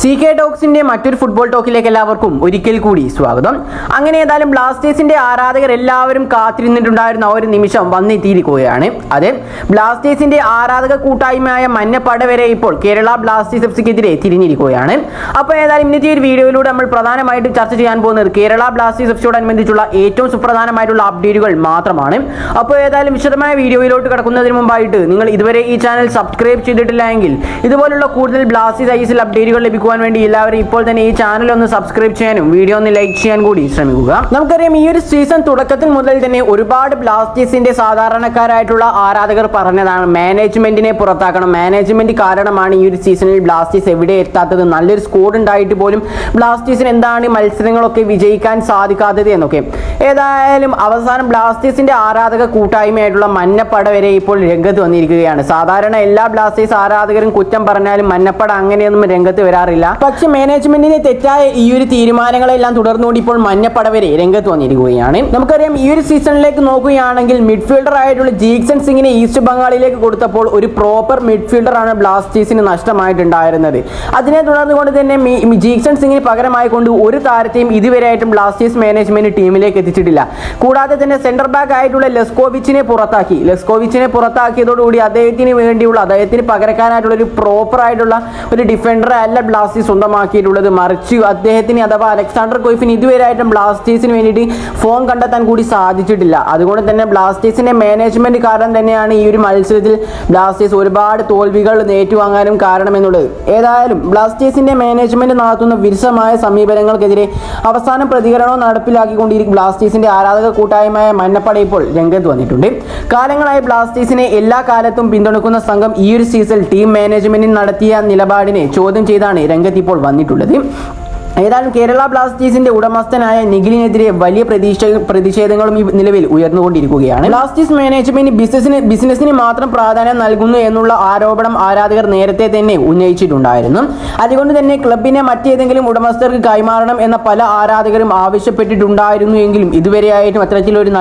CK ടോക്സിന്റെ മറ്റൊരു football ടോക്കിലേക്ക് എല്ലാവർക്കും ഒരിക്കൽ കൂടി സ്വാഗതം. അങ്ങനെ ഏതായാലും ബ്ലാസ്റ്റേഴ്സിന്റെ ആരാധകർ എല്ലാവരും കാത്തിരുന്നിട്ടുണ്ടായിരുന്ന ആ ഒരു നിമിഷം വന്നെത്തിയിരിക്കുകയാണ്. അതെ, ബ്ലാസ്റ്റേഴ്സിന്റെ ആരാധക കൂട്ടായ്മയായ മഞ്ഞപ്പട വരെ ഇപ്പോൾ കേരള ബ്ലാസ്റ്റേഴ്സ് എഫ്സിക്കെതിരെ തിരിഞ്ഞിരിക്കുകയാണ്. അപ്പോൾ ഏതായാലും ഇന്നത്തെ ഒരു വീഡിയോയിലൂടെ നമ്മൾ പ്രധാനമായിട്ട് ചർച്ച ചെയ്യാൻ പോകുന്നത് കേരള ബ്ലാസ്റ്റേഴ്സ് എഫ്സിയോടനുബന്ധിച്ചുള്ള ഏറ്റവും സുപ്രധാനമായിട്ടുള്ള അപ്ഡേറ്റുകൾ മാത്രമാണ്. അപ്പോൾ ഏതായാലും വിശദമായ വീഡിയോയിലോട്ട് കടക്കുന്നതിന് മുമ്പായിട്ട് നിങ്ങൾ ഇതുവരെ ഈ ചാനൽ സബ്സ്ക്രൈബ് ചെയ്തിട്ടില്ല എങ്കിൽ ഇതുപോലുള്ള കൂടുതൽ ബ്ലാസ്റ്റേഴ്സ് ഐഎസ്എൽ അപ്ഡേറ്റുകൾ ലഭിക്കും വേണ്ടി എല്ലാവരും ഇപ്പോൾ തന്നെ ഈ ചാനൽ ഒന്ന് സബ്സ്ക്രൈബ് ചെയ്യാനും വീഡിയോ ഒന്ന് ലൈക്ക് ചെയ്യാൻ കൂടി ശ്രമിക്കുക. നമുക്കറിയാം, ഈ ഒരു സീസൺ തുടക്കത്തിൽ മുതൽ തന്നെ ഒരുപാട് ബ്ലാസ്റ്റേഴ്സിന്റെ സാധാരണക്കാരായിട്ടുള്ള ആരാധകർ പറഞ്ഞതാണ് മാനേജ്മെന്റിനെ പുറത്താക്കണം, മാനേജ്മെന്റ് കാരണമാണ് ഈ ഒരു സീസണിൽ ബ്ലാസ്റ്റേഴ്സ് എവിടെ എത്താത്തത്, നല്ലൊരു സ്കോഡ് ഉണ്ടായിട്ട് പോലും ബ്ലാസ്റ്റേഴ്സിന് എന്താണ് മത്സരങ്ങളൊക്കെ വിജയിക്കാൻ സാധിക്കാത്തത് എന്നൊക്കെ. ഏതായാലും അവസാനം ബ്ലാസ്റ്റേഴ്സിന്റെ ആരാധക കൂട്ടായ്മയായിട്ടുള്ള മഞ്ഞപ്പട വരെ ഇപ്പോൾ രംഗത്ത് വന്നിരിക്കുകയാണ്. സാധാരണ എല്ലാ ബ്ലാസ്റ്റേഴ്സ് ആരാധകരും കുറ്റം പറഞ്ഞാലും മഞ്ഞപ്പട അങ്ങനെയൊന്നും രംഗത്ത് വരാറില്ല. പക്ഷെ മാനേജ്മെന്റിന്റെ തെറ്റായ ഈ ഒരു തീരുമാനങ്ങളെല്ലാം തുടർന്നുകൊണ്ട് ഇപ്പോൾ മഞ്ഞപ്പട വരെ രംഗത്ത് വന്നിരിക്കുകയാണ്. നമുക്കറിയാം, ഈ ഒരു സീസണിലേക്ക് നോക്കുകയാണെങ്കിൽ മിഡ്ഫീൽഡർ ആയിട്ടുള്ള ജീക്സൺ സിംഗിനെ ഈസ്റ്റ് ബംഗാളിലേക്ക് കൊടുത്തപ്പോൾ ഒരു പ്രോപ്പർ മിഡ്ഫീൽഡർ ആണ് ബ്ലാസ്റ്റേഴ്സിന് നഷ്ടമായിട്ടുണ്ടായിരുന്നത്. അതിനെ തുടർന്നുകൊണ്ട് തന്നെ ജീക്സൺ സിംഗിന് പകരമായി കൊണ്ട് ഒരു താരത്തെയും ഇതുവരെയായിട്ടും ബ്ലാസ്റ്റേഴ്സ് മാനേജ്മെന്റ് ടീമിലേക്ക് എത്തിച്ചിട്ടില്ല. കൂടാതെ തന്നെ സെന്റർ ബാക്ക് ആയിട്ടുള്ള ലെസ്കോവിച്ചിനെ പുറത്താക്കിയതോടുകൂടി അദ്ദേഹത്തിന് പകരക്കാനായിട്ടുള്ള ഒരു പ്രോപ്പർ ആയിട്ടുള്ള ഒരു ഡിഫൻഡർ അല്ല ബ്ലാസ്റ്റേഴ്സ് സ്വന്തമാക്കിയിട്ടുള്ളത്. മറിച്ച് അദ്ദേഹത്തിന് അഥവാ അലക്സാണ്ടർ കൊയ്ഫിന് ഇതുവരെയായിട്ടും ബ്ലാസ്റ്റേഴ്സിന് വേണ്ടിയിട്ട് ഫോം കണ്ടെത്താൻ കൂടി സാധിച്ചിട്ടില്ല. അതുകൊണ്ട് തന്നെ ബ്ലാസ്റ്റേഴ്സിന്റെ മാനേജ്മെന്റ് കാരണം തന്നെയാണ് ഈ ഒരു മത്സരത്തിൽ ബ്ലാസ്റ്റേഴ്സ് ഒരുപാട് തോൽവികൾ ഏറ്റുവാങ്ങാനും കാരണമെന്നുള്ളത്. ഏതായാലും ബ്ലാസ്റ്റേഴ്സിന്റെ മാനേജ്മെന്റ് നടത്തുന്ന വിരസമായ സമീപനങ്ങൾക്കെതിരെ അവസാന പ്രതികരണവും നടപ്പിലാക്കിക്കൊണ്ടിരിക്കും ബ്ലാസ്റ്റേഴ്സിന്റെ ആരാധക കൂട്ടായ്മയായ മഞ്ഞപ്പട ഇപ്പോൾ രംഗത്ത് വന്നിട്ടുണ്ട്. കാലങ്ങളായി ബ്ലാസ്റ്റേഴ്സിനെ എല്ലാ കാലത്തും പിന്തുണക്കുന്ന സംഘം ഈ ഒരു സീസൺ ടീം മാനേജ്മെന്റിൽ നടത്തിയ നിലപാടിനെ ചോദ്യം ചെയ്താണ് രംഗത്ത് ഇപ്പോൾ വന്നിട്ടുള്ളത്. ഏതായാലും കേരള ബ്ലാസ്റ്റേഴ്സിന്റെ ഉടമസ്ഥനായ നിഖിലിനെതിരെ വലിയ പ്രതിഷേധങ്ങളും ഈ നിലവിൽ ഉയർന്നുകൊണ്ടിരിക്കുകയാണ്. ബ്ലാസ്റ്റേഴ്സ് മാനേജ്മെന്റ് ബിസിനസിന് മാത്രം പ്രാധാന്യം നൽകുന്നു എന്നുള്ള ആരോപണം ആരാധകർ നേരത്തെ തന്നെ ഉന്നയിച്ചിട്ടുണ്ടായിരുന്നു. അതുകൊണ്ട് തന്നെ ക്ലബിനെ മറ്റേതെങ്കിലും ഉടമസ്ഥർക്ക് കൈമാറണം എന്ന പല ആരാധകരും ആവശ്യപ്പെട്ടിട്ടുണ്ടായിരുന്നു എങ്കിലും ഇതുവരെയായിട്ടും അത്തരത്തിലൊരു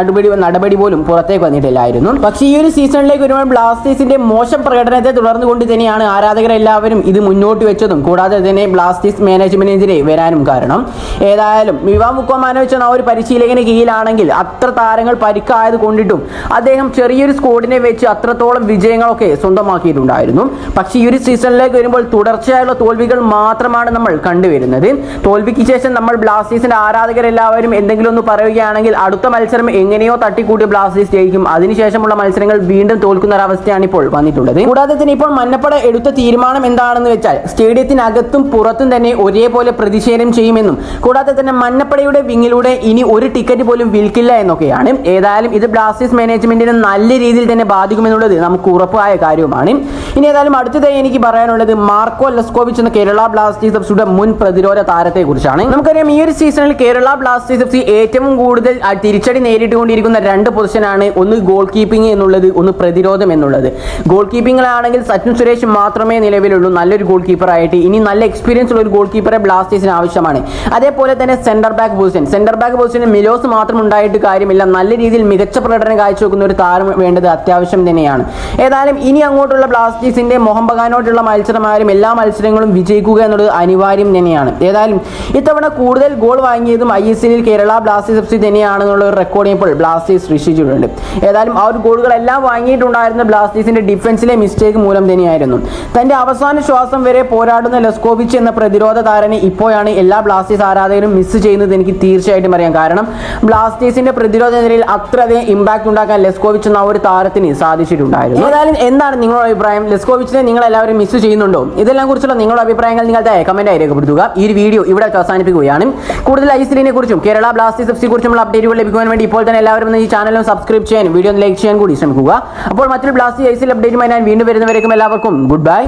നടപടി പോലും പുറത്തേക്ക് വന്നിട്ടില്ലായിരുന്നു. പക്ഷേ ഈ ഒരു സീസണിലേക്ക് വരുമ്പോൾ ബ്ലാസ്റ്റേഴ്സിന്റെ മോശം പ്രകടനത്തെ തുടർന്നുകൊണ്ട് തന്നെയാണ് ആരാധകരെല്ലാവരും ഇത് മുന്നോട്ട് വെച്ചതും കൂടാതെ തന്നെ ബ്ലാസ്റ്റേഴ്സ് മാനേജ്മെന്റിനെതിരെ വരാനും കാരണം. ഏതായാലും ഇവാൻ വുക്കോമാനോവിച്ച് എന്ന ഒരു പരിശീലകന് കീഴിലാണെങ്കിൽ അത്ര താരങ്ങൾ പരിക്കായത് കൊണ്ടിട്ടും അദ്ദേഹം ചെറിയൊരു സ്കോഡിനെ വെച്ച് അത്രത്തോളം വിജയങ്ങളൊക്കെ സ്വന്തമാക്കിയിട്ടുണ്ടായിരുന്നു. പക്ഷേ ഈ ഒരു സീസണിലേക്ക് വരുമ്പോൾ തുടർച്ചയായുള്ള തോൽവികൾ മാത്രമാണ് നമ്മൾ കണ്ടുവരുന്നത്. തോൽവിക്ക് ശേഷം നമ്മൾ ബ്ലാസ്റ്റേഴ്സിന്റെ ആരാധകരെല്ലാവരും എന്തെങ്കിലും ഒന്ന് പറയുകയാണെങ്കിൽ അടുത്ത മത്സരം എങ്ങനെയോ തട്ടിക്കൂട്ടി ബ്ലാസ്റ്റേഴ്സ് ജയിക്കും, അതിനുശേഷമുള്ള മത്സരങ്ങൾ വീണ്ടും തോൽക്കുന്ന ഒരവസ്ഥയാണ് ഇപ്പോൾ വന്നിട്ടുള്ളത്. കൂടാതെ തന്നെ ഇപ്പോൾ മഞ്ഞപ്പട എടുത്ത തീരുമാനം എന്താണെന്ന് വെച്ചാൽ സ്റ്റേഡിയത്തിനകത്തും പുറത്തും തന്നെ ഒരേപോലെ പ്രതിഷേധം ചെയ്യുമെന്നും കൂടാതെ തന്നെ മഞ്ഞപ്പടയുടെ വിങ്ങിലൂടെ ഇനി ഒരു ടിക്കറ്റ് പോലും വിൽക്കില്ല എന്നൊക്കെയാണ്. ഏതായാലും ഇത് ബ്ലാസ്റ്റേഴ്സ് മാനേജ്മെന്റിനെ നല്ല രീതിയിൽ തന്നെ ബാധിക്കുമെന്നുള്ളത് നമുക്ക് ഉറപ്പായ കാര്യവുമാണ്. ഇനി ഏതായാലും അടുത്തതായി എനിക്ക് പറയാനുള്ളത് മാർക്കോ ലെസ്കോവിച്ച് എന്ന കേരള ബ്ലാസ്റ്റേഴ്സ് എഫ്സിയുടെ മുൻ പ്രതിരോധ താരത്തെ കുറിച്ചാണ്. നമുക്കറിയാം, ഈ ഒരു സീസണിൽ കേരള ബ്ലാസ്റ്റേഴ്സ് എഫ്സി ഏറ്റവും കൂടുതൽ തിരിച്ചടി നേരിട്ടുകൊണ്ടിരിക്കുന്ന രണ്ട് പൊസിഷനാണ്. ഒന്ന് ഗോൾ കീപ്പിംഗ് എന്നുള്ളത്, ഒന്ന് പ്രതിരോധം എന്നുള്ളത്. ഗോൾ കീപ്പിംഗിലാണെങ്കിൽ സച്ചിൻ സുരേഷ് മാത്രമേ നിലവിലുള്ളൂ നല്ലൊരു ഗോൾ കീപ്പറായിട്ട്. ഇനി നല്ല എക്സ്പീരിയൻസ് ഉള്ള ഒരു ഗോൾ കീപ്പറെ ബ്ലാസ്റ്റേഴ്സിന് ആവശ്യമാണ്. അതേപോലെ തന്നെ സെന്റർ ബാക്ക് പൊസിഷനിൽ മിലോസ് മാത്രം ഉണ്ടായിട്ട് കാര്യമില്ല, നല്ല രീതിയിൽ മികച്ച പ്രകടനം കാഴ്ചവെക്കുന്ന ഒരു താരം വേണ്ടത് അത്യാവശ്യം തന്നെയാണ്. ഏതായാലും ഇനി അങ്ങോട്ടുള്ള ബ്ലാസ്റ്റേഴ്സിന്റെ മോഹൻ ബഗാനോട്ടുള്ള മത്സരമായാലും എല്ലാ മത്സരങ്ങളും വിജയിക്കുക എന്നുള്ളത് അനിവാര്യം തന്നെയാണ്. ഏതായാലും ഇത്തവണ കൂടുതൽ ഗോൾ വാങ്ങിയതും ISL കേരള ബ്ലാസ്റ്റേഴ്സ് എഫ്സി തന്നെയാണെന്നുള്ള ഒരു റെക്കോർഡ് ഇപ്പോൾ ബ്ലാസ്റ്റേഴ്സ് സൃഷ്ടിച്ചിട്ടുണ്ട്. ഏതായാലും ആ ഒരു ഗോളുകളെല്ലാം വാങ്ങിയിട്ടുണ്ടായിരുന്ന ബ്ലാസ്റ്റേഴ്സിന്റെ ഡിഫൻസിലെ മിസ്റ്റേക്ക് മൂലം തന്നെയായിരുന്നു. തന്റെ അവസാന ശ്വാസം വരെ പോരാടുന്ന ലെസ്കോവിച്ച് എന്ന പ്രതിരോധ താരനെ ഇപ്പോഴാണ് എല്ലാ ബ്ലാസ്റ്റേഴ്സ് ആരാധകരും മിസ് ചെയ്യുന്നത് എനിക്ക് തീർച്ചയായിട്ടും അറിയാം. കാരണം ബ്ലാസ്റ്റേഴ്സിന്റെ പ്രതിരോധ നിരയിൽ അത്രയധികം ഇമ്പാക്ട് ഉണ്ടാക്കാൻ ലെസ്കോവിച്ച് എന്ന ഒരു താരത്തിന് സാധിച്ചിട്ടുണ്ടായിരുന്നു. ഏതായാലും എന്താണ് നിങ്ങളുടെ അഭിപ്രായം? ലെസ്കോവിച്ചിനെ നിങ്ങൾ എല്ലാവരും മിസ് ചെയ്യുന്നുണ്ടോ? ഇതെല്ലാം കുറിച്ചുള്ള നിങ്ങളുടെ അഭിപ്രായങ്ങൾ നിങ്ങളുടെ കമന്റായി രേഖപ്പെടുത്തുക. ഈ ഒരു വീഡിയോ ഇവിടെ അവസാനിപ്പിക്കുകയാണ്. കൂടുതൽ ISLനെ കുറിച്ചും കേരള ബ്ലാസ്റ്റേഴ്സ് എഫ്സിയെ കുറിച്ചുള്ള അപ്ഡേറ്റുകൾ ലഭിക്കുവാൻ വേണ്ടി ഇപ്പോൾ തന്നെ എല്ലാവരും ഈ ചാനലും സബ്സ്ക്രൈബ് ചെയ്യാൻ വീഡിയോ ലൈക്ക് ചെയ്യാൻ കൂടി ശ്രമിക്കുക. അപ്പോൾ മറ്റൊരു ബ്ലാസ്റ്റേഴ്സ് ISL അപ്ഡേറ്റുമായി ഞാൻ വീണ്ടും വരുന്നവരേക്കും എല്ലാവർക്കും ഗുഡ് ബൈ.